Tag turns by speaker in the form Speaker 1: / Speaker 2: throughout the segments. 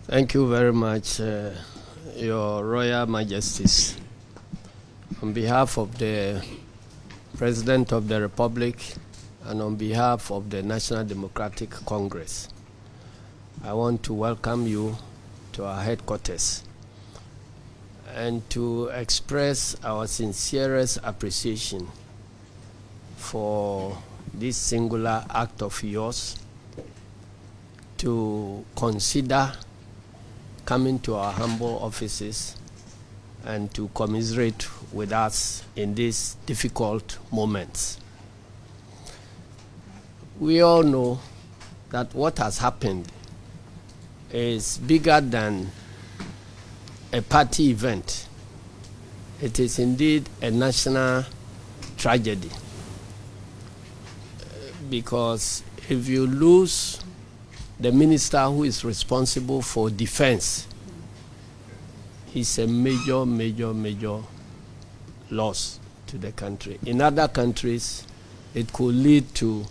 Speaker 1: Thank you very much, Your Royal Majesties. On behalf of the President of the Republic and on behalf of the National Democratic Congress, I want to welcome you to our headquarters and to express our sincerest appreciation for this singular act of yours to consider coming to our humble offices and to commiserate with us in these difficult moments. We all know that what has happened is bigger than a party event. It is indeed a national tragedy, because if you lose the minister who is responsible for defense, it's a major, major, major loss to the country. In other countries, it could lead to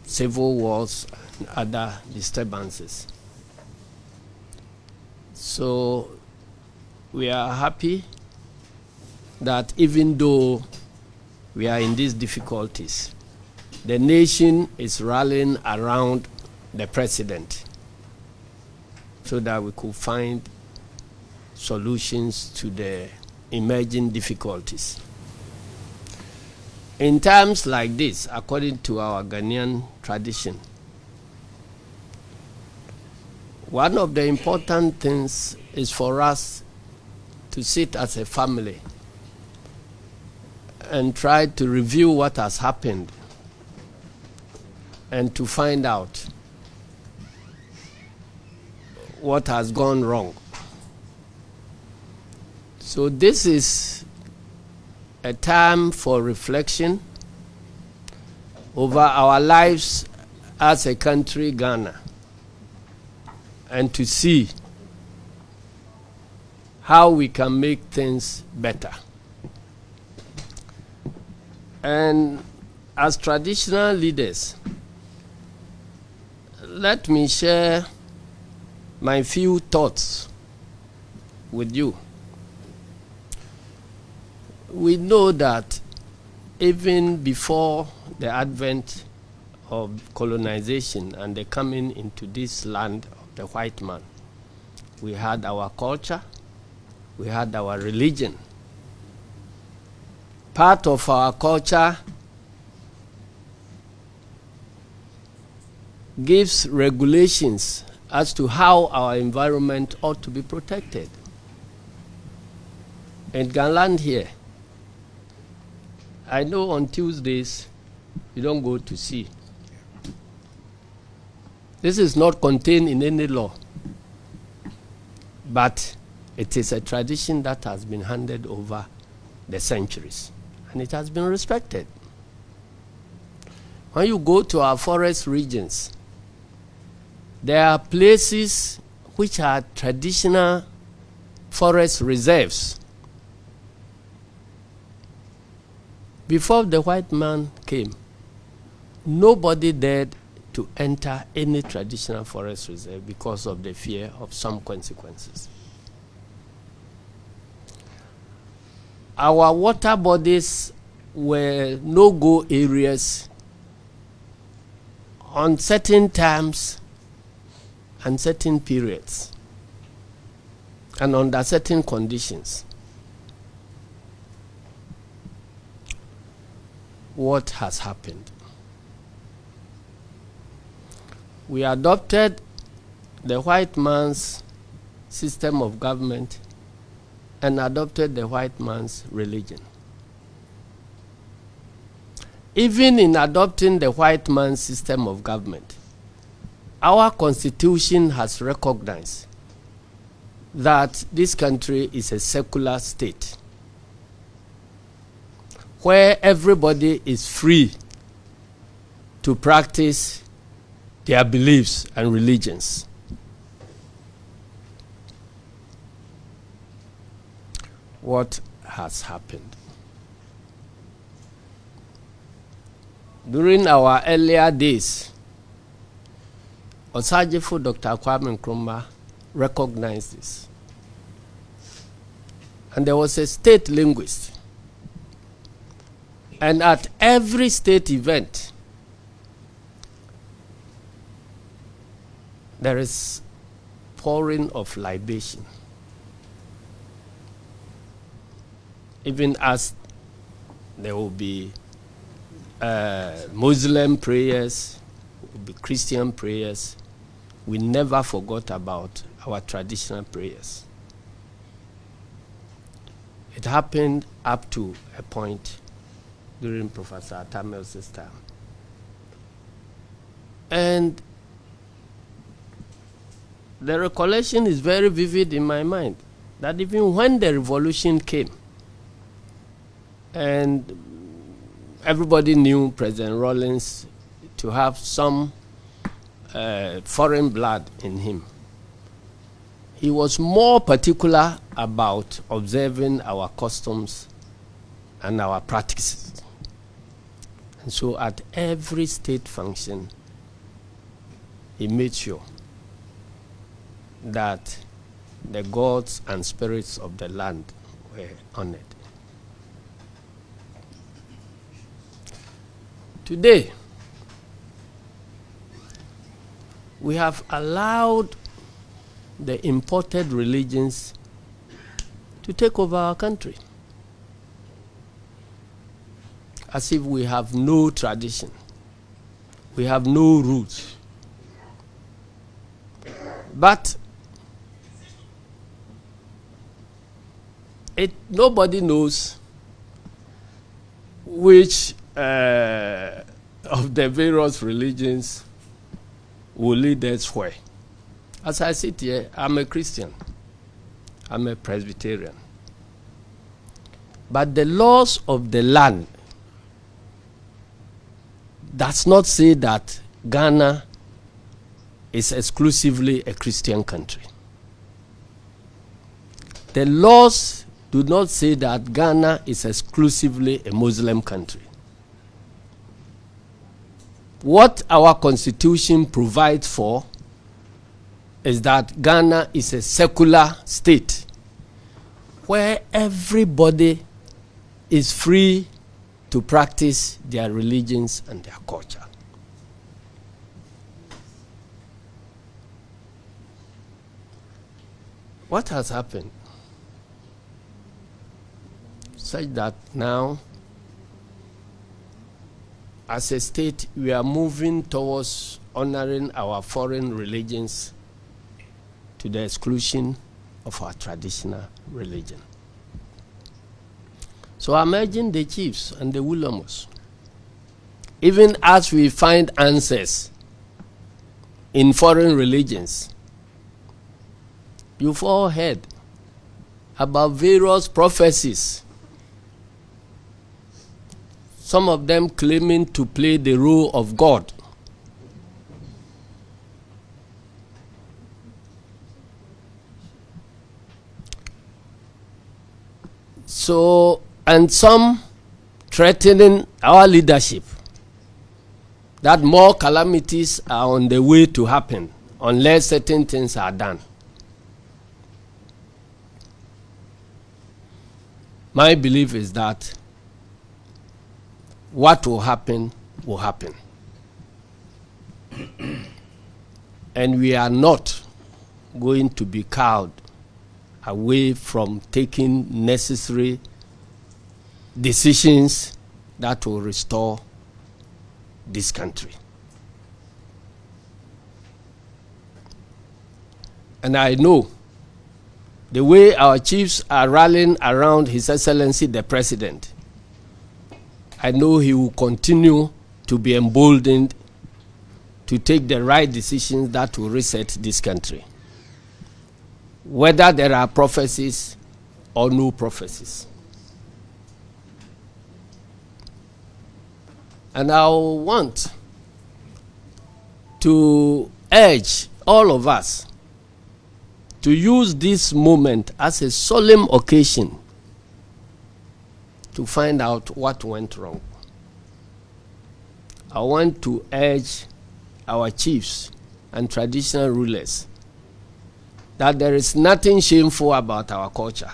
Speaker 1: civil wars and other disturbances. So we are happy that even though we are in these difficulties, the nation is rallying around the president so that we could find solutions to the emerging difficulties. In times like this, according to our Ghanaian tradition, one of the important things is for us to sit as a family and try to review what has happened and to find out what has gone wrong. So this is a time for reflection over our lives as a country, Ghana, and to see how we can make things better. And as traditional leaders, let me share my few thoughts with you. We know that even before the advent of colonization and the coming into this land of the white man, we had our culture, we had our religion. Part of our culture gives regulations as to how our environment ought to be protected. In Ghana here, I know on Tuesdays you don't go to sea. This is not contained in any law, but it is a tradition that has been handed over the centuries, and it has been respected. When you go to our forest regions, there are places which are traditional forest reserves. Before the white man came, nobody dared to enter any traditional forest reserve because of the fear of some consequences. Our water bodies were no-go areas on certain times and certain periods and under certain conditions. What has happened? We adopted the white man's system of government and adopted the white man's religion. Even in adopting the white man's system of government, our constitution has recognized that this country is a secular state where everybody is free to practice their beliefs and religions. What has happened? During our earlier days, Osajifo Dr. Kwame Nkrumah recognized this. And there was a state linguist. And at every state event, there is pouring of libation. Even as there will be Muslim prayers, will be Christian prayers, we never forgot about our traditional prayers. It happened up to a point during Professor Atamel's time. And the recollection is very vivid in my mind that even when the revolution came, and everybody knew President Rawlings to have some foreign blood in him, he was more particular about observing our customs and our practices. And so at every state function, he made sure that the gods and spirits of the land were honored. Today, we have allowed the imported religions to take over our country, as if we have no tradition, we have no roots. But nobody knows which of the various religions will lead us where. As I sit here, I'm a Christian, I'm a Presbyterian. But the laws of the land does not say that Ghana is exclusively a Christian country. The laws do not say that Ghana is exclusively a Muslim country. What our constitution provides for is that Ghana is a secular state where everybody is free to practice their religions and their culture. What has happened? Such that now, as a state, we are moving towards honoring our foreign religions to the exclusion of our traditional religion. So I'm urging the chiefs and the Wulamos, even as we find answers in foreign religions, you've all heard about various prophecies, some of them claiming to play the role of God. So, and some threatening our leadership, that more calamities are on the way to happen unless certain things are done. My belief is that what will happen will happen. And we are not going to be cowed away from taking necessary decisions that will restore this country. And I know the way our chiefs are rallying around His Excellency the President, I know he will continue to be emboldened to take the right decisions that will reset this country, whether there are prophecies or no prophecies. And I want to urge all of us to use this moment as a solemn occasion to find out what went wrong. I want to urge our chiefs and traditional rulers that there is nothing shameful about our culture.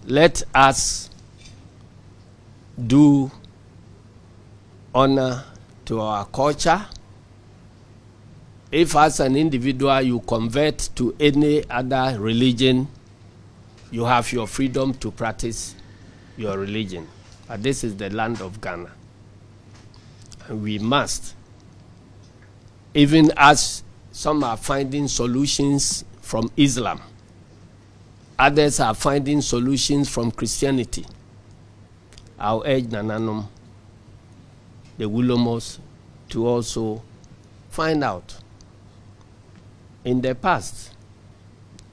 Speaker 1: Let us do honor to our culture. If as an individual you convert to any other religion, you have your freedom to practice your religion. But this is the land of Ghana. And we must, even as some are finding solutions from Islam, others are finding solutions from Christianity, I'll urge Nananum, the Willomos, to also find out in the past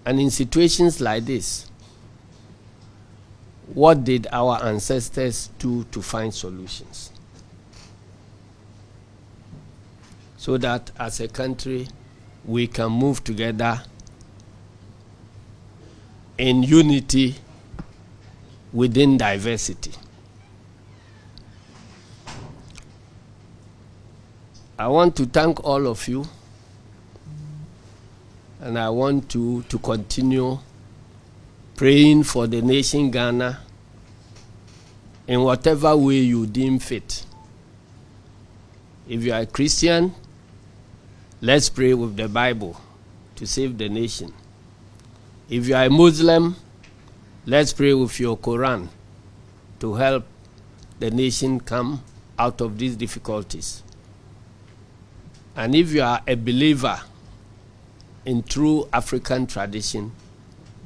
Speaker 1: and in situations like this, what did our ancestors do to find solutions? So that as a country, we can move together in unity within diversity. I want to thank all of you, and I want to continue praying for the nation Ghana in whatever way you deem fit. If you are a Christian, let's pray with the Bible to save the nation. If you are a Muslim, let's pray with your Quran to help the nation come out of these difficulties. And if you are a believer in true African tradition,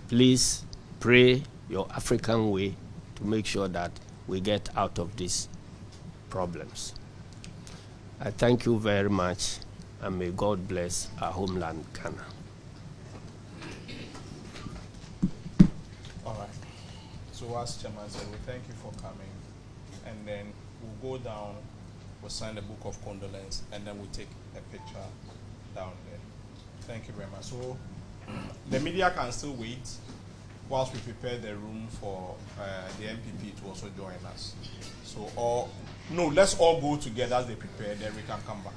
Speaker 1: please pray your African way to make sure that we get out of these problems. I thank you very much, and may God bless our homeland, Ghana.
Speaker 2: All right. So as Chairman said, we thank you for coming, and then we'll go down, we'll sign the book of condolence, and then we'll take a picture down there. Thank you very much. So the media can still wait whilst we prepare the room for the MPP to also join us. So, no, let's all go together as they prepare, then we can come back.